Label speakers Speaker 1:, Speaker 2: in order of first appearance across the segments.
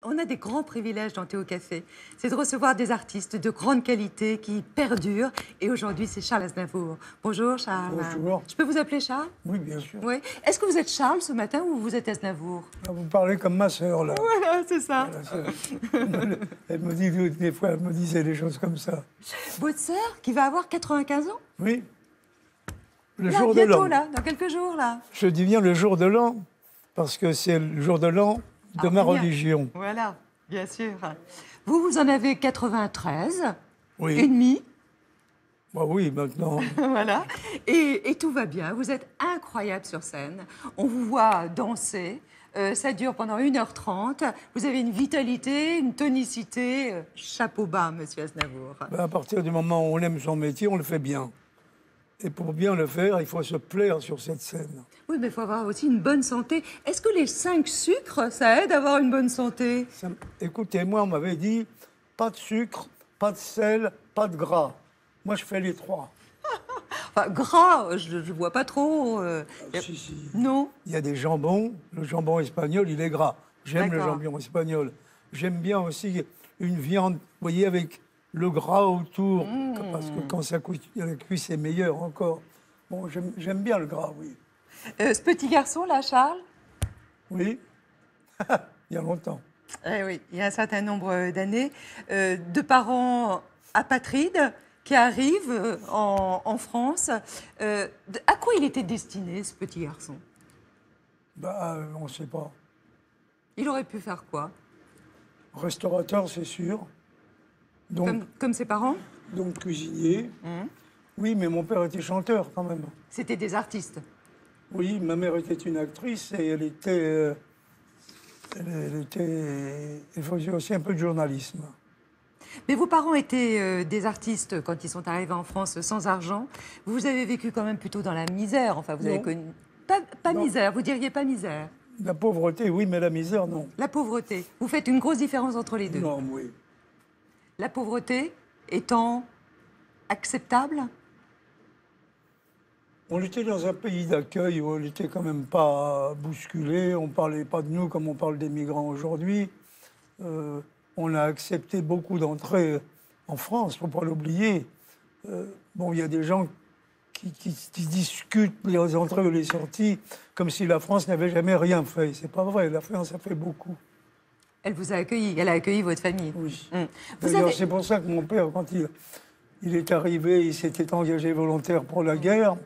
Speaker 1: On a des grands privilèges dans Théo Café. C'est de recevoir des artistes de grande qualité qui perdurent. Et aujourd'hui, c'est Charles Aznavour. Bonjour, Charles.
Speaker 2: Bonjour.
Speaker 1: Je peux vous appeler Charles?
Speaker 2: Oui, bien sûr.
Speaker 1: Oui. Est-ce que vous êtes Charles ce matin ou vous êtes Aznavour?
Speaker 2: Vous parlez comme ma sœur, là.
Speaker 1: Voilà, c'est ça.
Speaker 2: Elle me dit, des fois, elle me disait des choses comme ça.
Speaker 1: Votre sœur, qui va avoir 95 ans?
Speaker 2: Oui. Le
Speaker 1: Là,
Speaker 2: jour de
Speaker 1: bientôt,
Speaker 2: l'an.
Speaker 1: là, dans quelques jours, là.
Speaker 2: Je dis bien le jour de l'an, parce que c'est le jour de l'an de ma
Speaker 1: bien.
Speaker 2: religion.
Speaker 1: Voilà, bien sûr. Vous en avez 93
Speaker 2: Oui.
Speaker 1: et demi.
Speaker 2: Bah oui, maintenant.
Speaker 1: Voilà. Et tout va bien. Vous êtes incroyable sur scène. On vous voit danser. Ça dure pendant 1h30. Vous avez une vitalité, une tonicité. Chapeau bas, monsieur Aznavour.
Speaker 2: Bah, à partir du moment où on aime son métier, on le fait bien. Et pour bien le faire, il faut se plaire sur cette scène.
Speaker 1: Oui, mais il faut avoir aussi une bonne santé. Est-ce que les 5 sucres, ça aide à avoir une bonne santé?
Speaker 2: Écoutez, moi, on m'avait dit pas de sucre, pas de sel, pas de gras. Moi, je fais les 3.
Speaker 1: Enfin, gras, je ne vois pas trop.
Speaker 2: Si.
Speaker 1: Non.
Speaker 2: Il y a des jambons. Le jambon espagnol, il est gras. J'aime le
Speaker 1: D'accord.
Speaker 2: jambon espagnol. J'aime bien aussi une viande, vous voyez, avec le gras autour. Parce que quand ça cuit, c'est meilleur encore. Bon, j'aime bien le gras, oui.
Speaker 1: Ce petit garçon, là, Charles?
Speaker 2: Oui. Il y a longtemps.
Speaker 1: Eh oui, il y a un certain nombre d'années. De parents apatrides qui arrivent en France. À quoi il était destiné, ce petit garçon?
Speaker 2: Bah, on ne sait pas.
Speaker 1: Il aurait pu faire quoi?
Speaker 2: Restaurateur, c'est sûr.
Speaker 1: Comme ses parents?
Speaker 2: Donc cuisinier. Oui, mais mon père était chanteur quand même.
Speaker 1: C'était des artistes.
Speaker 2: Oui, ma mère était une actrice et elle faisait aussi un peu de journalisme.
Speaker 1: Mais vos parents étaient des artistes quand ils sont arrivés en France sans argent. Vous avez vécu quand même plutôt dans la misère. Enfin, vous avez
Speaker 2: Non.
Speaker 1: connu... Pas
Speaker 2: Non.
Speaker 1: misère, vous diriez pas misère.
Speaker 2: La pauvreté, oui, mais la misère, non.
Speaker 1: La pauvreté. Vous faites une grosse différence entre les deux.
Speaker 2: Non, oui.
Speaker 1: La pauvreté étant acceptable?
Speaker 2: On était dans un pays d'accueil où on n'était quand même pas bousculé. On ne parlait pas de nous comme on parle des migrants aujourd'hui. On a accepté beaucoup d'entrées en France, il ne faut pas l'oublier. Bon, il y a des gens qui discutent les entrées ou les sorties comme si la France n'avait jamais rien fait. C'est pas vrai, la France a fait beaucoup.
Speaker 1: Elle vous a accueilli, elle a accueilli votre famille.
Speaker 2: Oui.
Speaker 1: Vous
Speaker 2: D'ailleurs,
Speaker 1: avez...
Speaker 2: c'est pour ça que mon père, quand il est arrivé, il s'était engagé volontaire pour la guerre.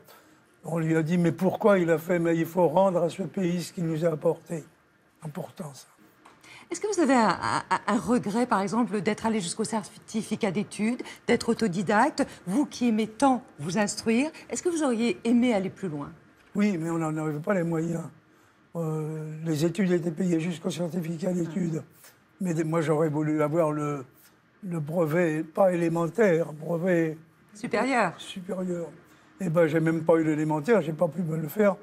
Speaker 2: On lui a dit, mais pourquoi il a fait? Mais il faut rendre à ce pays ce qu'il nous a apporté. Important, ça.
Speaker 1: Est-ce que vous avez un regret, par exemple, d'être allé jusqu'au certificat d'études, d'être autodidacte, vous qui aimez tant vous instruire, est-ce que vous auriez aimé aller plus loin?
Speaker 2: Oui, mais on n'en avait pas les moyens. Les études étaient payées jusqu'au certificat d'études. Mais moi, j'aurais voulu avoir le brevet, pas élémentaire, brevet
Speaker 1: Supérieur.
Speaker 2: supérieur. Eh bien, j'ai même pas eu l'élémentaire, j'ai pas pu me le faire.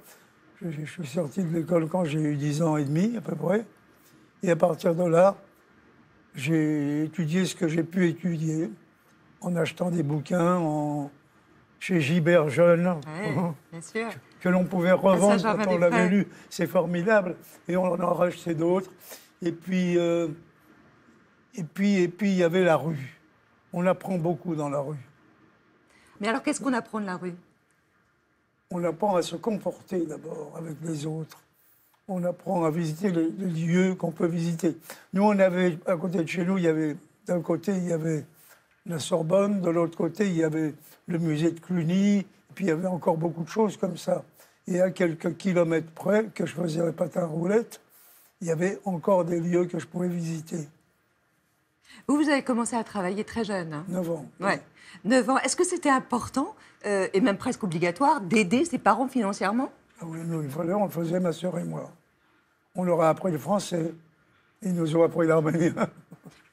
Speaker 2: Je suis sorti de l'école quand j'ai eu 10 ans et demi, à peu près. Et à partir de là, j'ai étudié ce que j'ai pu étudier, en achetant des bouquins chez Gibert Jeune,
Speaker 1: Oui, bien sûr.
Speaker 2: que l'on pouvait revendre
Speaker 1: Saint-Germain
Speaker 2: quand on
Speaker 1: des
Speaker 2: l'avait
Speaker 1: Prés.
Speaker 2: lu. C'est formidable. Et on en a racheté d'autres. Et puis, il y avait la rue. On apprend beaucoup dans la rue.
Speaker 1: Mais alors, qu'est-ce qu'on apprend de la rue?
Speaker 2: On apprend à se comporter d'abord avec les autres. On apprend à visiter les lieux qu'on peut visiter. Nous, on avait, à côté de chez nous, d'un côté, il y avait la Sorbonne, de l'autre côté, il y avait le musée de Cluny, et puis il y avait encore beaucoup de choses comme ça. Et à quelques kilomètres près, que je faisais le patin roulette, il y avait encore des lieux que je pouvais visiter.
Speaker 1: Vous avez commencé à travailler très jeune. Hein?
Speaker 2: 9 ans.
Speaker 1: Ouais. 9 ans. Est-ce que c'était important, et même presque obligatoire, d'aider ses parents financièrement?
Speaker 2: Ah oui, nous, on le faisait, ma sœur et moi. On leur a appris le français. Ils nous ont appris l'arménien.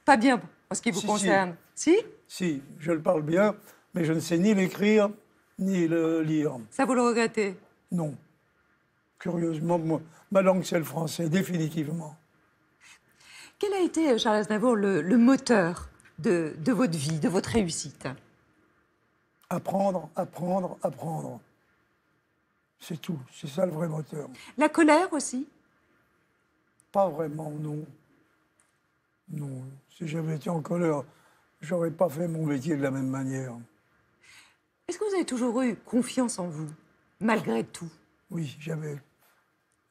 Speaker 1: Pas bien, en ce qui vous concerne. Si?
Speaker 2: Si, je le parle bien, mais je ne sais ni l'écrire, ni le lire.
Speaker 1: Ça, vous le regrettez?
Speaker 2: Non. Curieusement, moi, ma langue, c'est le français, définitivement.
Speaker 1: Quel a été, Charles Aznavour, le moteur de votre vie, de votre réussite?
Speaker 2: Apprendre, apprendre, apprendre. C'est tout, c'est ça le vrai moteur.
Speaker 1: La colère aussi?
Speaker 2: Pas vraiment, non. Non, si j'avais été en colère, j'aurais pas fait mon métier de la même manière.
Speaker 1: Est-ce que vous avez toujours eu confiance en vous, malgré tout?
Speaker 2: Oui,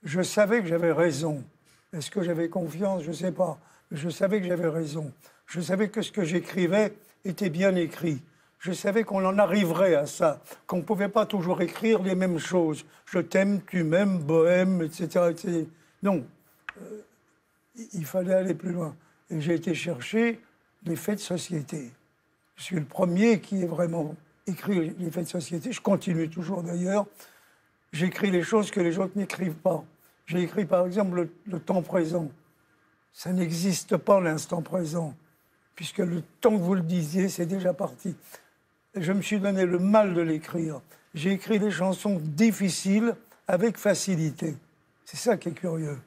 Speaker 2: je savais que j'avais raison. Est-ce que j'avais confiance? Je ne sais pas. Mais je savais que j'avais raison. Je savais que ce que j'écrivais était bien écrit. Je savais qu'on en arriverait à ça, qu'on ne pouvait pas toujours écrire les mêmes choses. Je t'aime, tu m'aimes, bohème, etc. etc. Non, il fallait aller plus loin. Et j'ai été chercher les faits de société. Je suis le premier qui ait vraiment écrit les faits de société. Je continue toujours d'ailleurs. J'écris les choses que les autres n'écrivent pas. J'ai écrit par exemple le temps présent. Ça n'existe pas l'instant présent, puisque le temps que vous le disiez, c'est déjà parti. Et je me suis donné le mal de l'écrire. J'ai écrit des chansons difficiles avec facilité. C'est ça qui est curieux.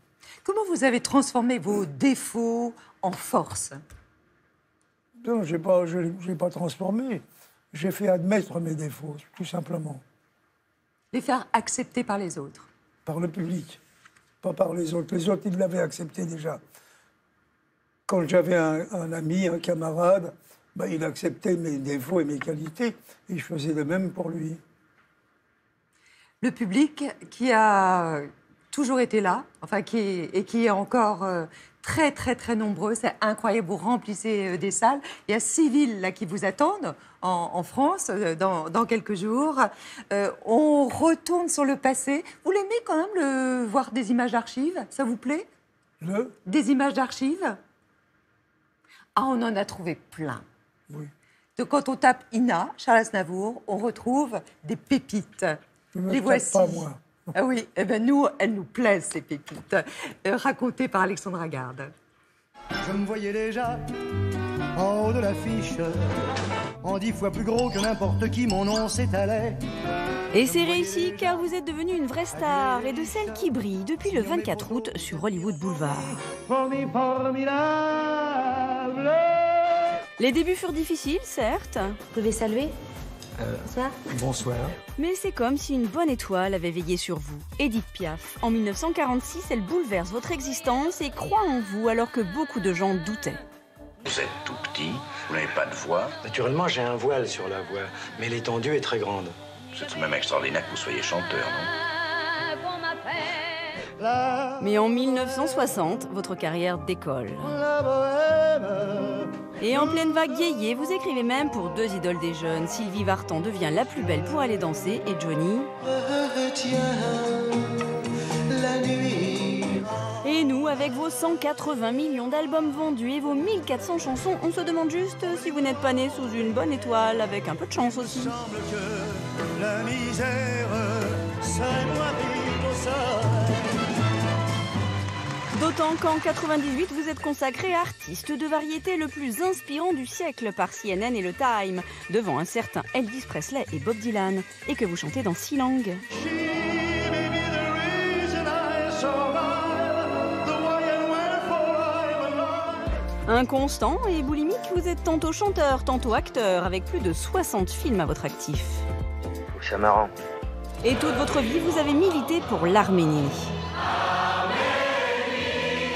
Speaker 1: Comment vous avez transformé vos défauts en force?
Speaker 2: Non, je n'ai pas transformé. J'ai fait admettre mes défauts, tout simplement.
Speaker 1: Les faire accepter par les autres?
Speaker 2: Par le public, pas par les autres. Les autres, ils l'avaient accepté déjà. Quand j'avais un ami, un camarade, ben, il acceptait mes défauts et mes qualités, et je faisais de même pour lui.
Speaker 1: Le public qui a toujours été là, enfin qui est encore très très très nombreux, c'est incroyable, vous remplissez des salles. Il y a 6 villes là qui vous attendent en France dans quelques jours. On retourne sur le passé. Vous l'aimez quand même voir des images d'archives? Ça vous plaît? Des images d'archives? Ah, on en a trouvé plein.
Speaker 2: Oui.
Speaker 1: Donc, quand on tape Ina, Charles Aznavour, on retrouve des pépites. Les voici.
Speaker 2: Pas moi.
Speaker 1: Ah oui, eh ben nous, elles nous plaisent, ces pépites, racontées par Alexandra Garde.
Speaker 3: Je me voyais déjà en haut de l'affiche, en 10 fois plus gros que n'importe qui, mon nom s'étalait.
Speaker 4: Et c'est réussi car vous êtes devenue une vraie star et de celles qui brillent depuis le 24 août sur Hollywood Boulevard.
Speaker 3: Formidable.
Speaker 4: Les débuts furent difficiles, certes.
Speaker 5: Vous pouvez saluer? Bonsoir.
Speaker 3: Bonsoir.
Speaker 4: Mais c'est comme si une bonne étoile avait veillé sur vous. Édith Piaf, en 1946, elle bouleverse votre existence et croit en vous alors que beaucoup de gens doutaient.
Speaker 6: Vous êtes tout petit, vous n'avez pas de voix.
Speaker 7: Naturellement, j'ai un voile sur la voix, mais l'étendue est très grande.
Speaker 6: C'est tout de même extraordinaire que vous soyez chanteur, non?
Speaker 4: Mais en 1960, votre carrière décolle. Et en pleine vague yéyé, vous écrivez même pour 2 idoles des jeunes. Sylvie Vartan devient la plus belle pour aller danser et Johnny... Et nous, avec vos 180 millions d'albums vendus et vos 1400 chansons, on se demande juste si vous n'êtes pas né sous une bonne étoile, avec un peu de chance aussi.
Speaker 3: Il semble que la misère serait moins vite au soleil.
Speaker 4: D'autant qu'en 98, vous êtes consacré artiste de variété le plus inspirant du siècle par CNN et le Time, devant un certain Elvis Presley et Bob Dylan, et que vous chantez dans 6 langues. Inconstant et boulimique, vous êtes tantôt chanteur, tantôt acteur, avec plus de 60 films à votre actif.
Speaker 7: Faut que ça m'arrange.
Speaker 4: Et toute votre vie, vous avez milité pour l'Arménie.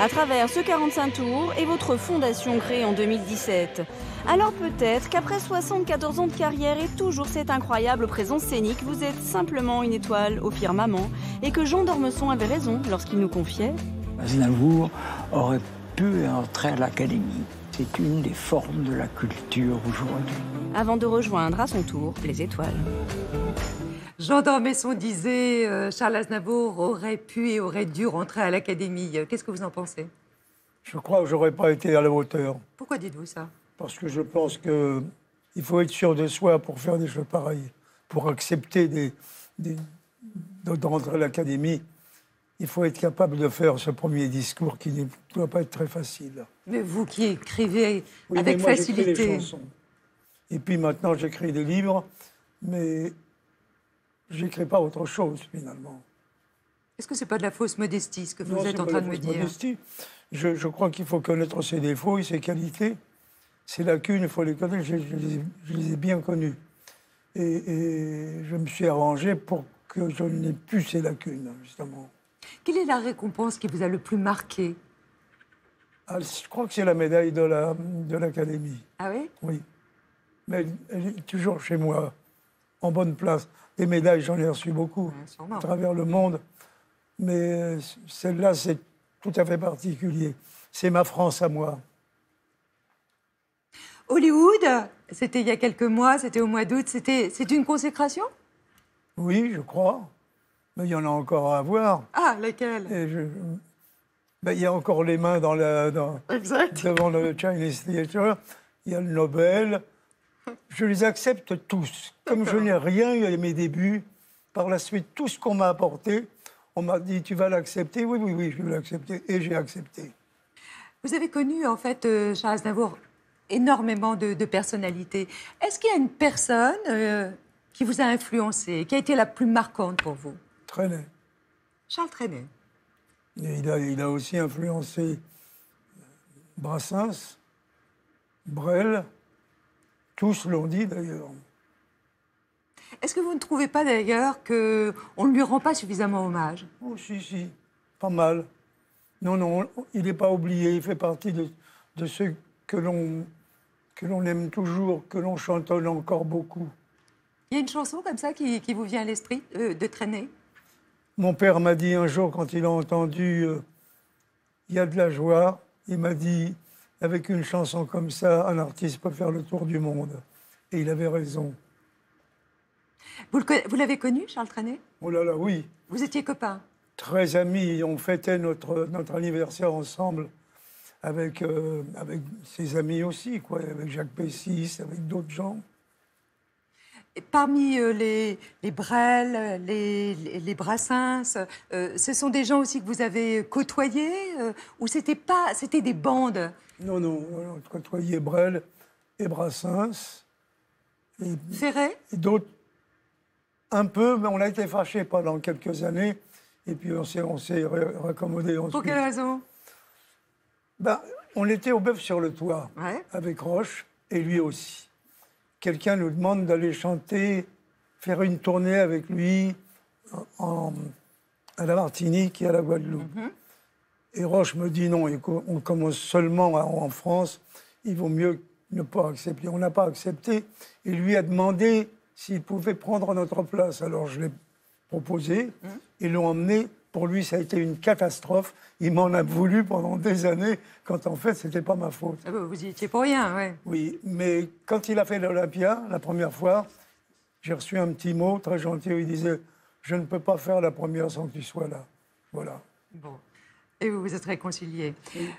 Speaker 4: À travers ce 45 tours et votre fondation créée en 2017. Alors peut-être qu'après 74 ans de carrière et toujours cette incroyable présence scénique, vous êtes simplement une étoile au firmament et que Jean d'Ormesson avait raison lorsqu'il nous confiait.
Speaker 8: Aznavour aurait pu entrer à l'Académie. C'est une des formes de la culture aujourd'hui.
Speaker 4: Avant de rejoindre à son tour les étoiles.
Speaker 1: Jean d'Ormesson disait Charles Aznavour aurait pu et aurait dû rentrer à l'Académie. Qu'est-ce que vous en pensez?
Speaker 2: Je crois que je n'aurais pas été à la hauteur.
Speaker 1: Pourquoi dites-vous ça?
Speaker 2: Parce que je pense qu'il faut être sûr de soi pour faire des choses pareilles. Pour accepter de rentrer à l'Académie, il faut être capable de faire ce premier discours qui ne doit pas être très facile.
Speaker 1: Mais vous qui écrivez
Speaker 2: Oui,
Speaker 1: avec
Speaker 2: mais moi,
Speaker 1: facilité...
Speaker 2: j'écris les chansons. Et puis maintenant, j'écris des livres, mais j'écris pas autre chose, finalement.
Speaker 1: Est-ce que c'est pas de la fausse modestie, ce que vous
Speaker 2: Non,
Speaker 1: êtes
Speaker 2: c'est
Speaker 1: en
Speaker 2: pas
Speaker 1: train
Speaker 2: la
Speaker 1: de me
Speaker 2: fausse
Speaker 1: dire?
Speaker 2: modestie. Je crois qu'il faut connaître ses défauts et ses qualités. Ses lacunes, il faut les connaître. Je les ai bien connues. Et je me suis arrangé pour que je n'ai plus ces lacunes, justement.
Speaker 1: Quelle est la récompense qui vous a le plus marqué?
Speaker 2: Ah, je crois que c'est la médaille de l'Académie.
Speaker 1: Ah oui?
Speaker 2: Oui. Mais elle est toujours chez moi, en bonne place. Des médailles, j'en ai reçu beaucoup
Speaker 1: Ouais, sûrement.
Speaker 2: à travers le monde. Mais celle-là, c'est tout à fait particulier. C'est ma France à moi.
Speaker 1: Hollywood, c'était il y a quelques mois, c'était au mois d'août. C'est une consécration?
Speaker 2: Oui, je crois. Mais il y en a encore à voir.
Speaker 1: Ah, laquelle?
Speaker 2: Et ben, il y a encore les mains
Speaker 1: Exact.
Speaker 2: devant le Chinese Theatre. Il y a le Nobel. Je les accepte tous. Comme je n'ai rien eu à mes débuts, par la suite, tout ce qu'on m'a apporté, on m'a dit, tu vas l'accepter? Oui, oui, oui, je vais l'accepter. Et j'ai accepté.
Speaker 1: Vous avez connu, en fait, Charles Aznavour, énormément de personnalités. Est-ce qu'il y a une personne qui vous a influencé, qui a été la plus marquante pour vous?
Speaker 2: Trenet.
Speaker 1: Charles Trenet.
Speaker 2: Et il a aussi influencé Brassens, Brel, tous l'ont dit d'ailleurs.
Speaker 1: Est-ce que vous ne trouvez pas d'ailleurs qu'on ne lui rend pas suffisamment hommage?
Speaker 2: Oh, si, pas mal. Non, non, il n'est pas oublié, il fait partie de ceux que l'on aime toujours, que l'on chantonne encore beaucoup.
Speaker 1: Il y a une chanson comme ça qui vous vient à l'esprit, de Trenet?
Speaker 2: Mon père m'a dit un jour, quand il a entendu Il y a de la joie, il m'a dit, avec une chanson comme ça, un artiste peut faire le tour du monde. Et il avait raison.
Speaker 1: Vous l'avez connu, Charles Trenet?
Speaker 2: Oh là là, oui.
Speaker 1: Vous étiez copains?
Speaker 2: Très amis, on fêtait notre anniversaire ensemble avec ses amis aussi, quoi, avec Jacques Pessis, avec d'autres gens.
Speaker 1: Et parmi les Brel, les Brassens, ce sont des gens aussi que vous avez côtoyés ou c'était des bandes?
Speaker 2: Non, on côtoyait Brel et Brassens. Et
Speaker 1: Ferré?
Speaker 2: d'autres, un peu, mais on a été fâchés pendant quelques années. Et puis on s'est raccommodé ensuite.
Speaker 1: Pour quelle raison?
Speaker 2: Ben, on était au bœuf sur le toit,
Speaker 1: Ouais.
Speaker 2: avec Roche, et lui aussi. Quelqu'un nous demande d'aller chanter, faire une tournée avec lui à la Martinique et à la Guadeloupe. Et Roche me dit non, on commence seulement en France, il vaut mieux ne pas accepter. On n'a pas accepté. Et lui a demandé s'il pouvait prendre notre place. Alors je l'ai proposé, ils l'ont emmené. Pour lui, ça a été une catastrophe. Il m'en a voulu pendant des années, quand en fait, ce n'était pas ma faute.
Speaker 1: Ah bah, vous y étiez pour rien, ouais.
Speaker 2: Oui, mais quand il a fait l'Olympia, la première fois, j'ai reçu un petit mot très gentil où il disait « Je ne peux pas faire la première sans que tu sois là. » Voilà.
Speaker 1: Bon. Et vous vous êtes réconciliés.
Speaker 2: Oui.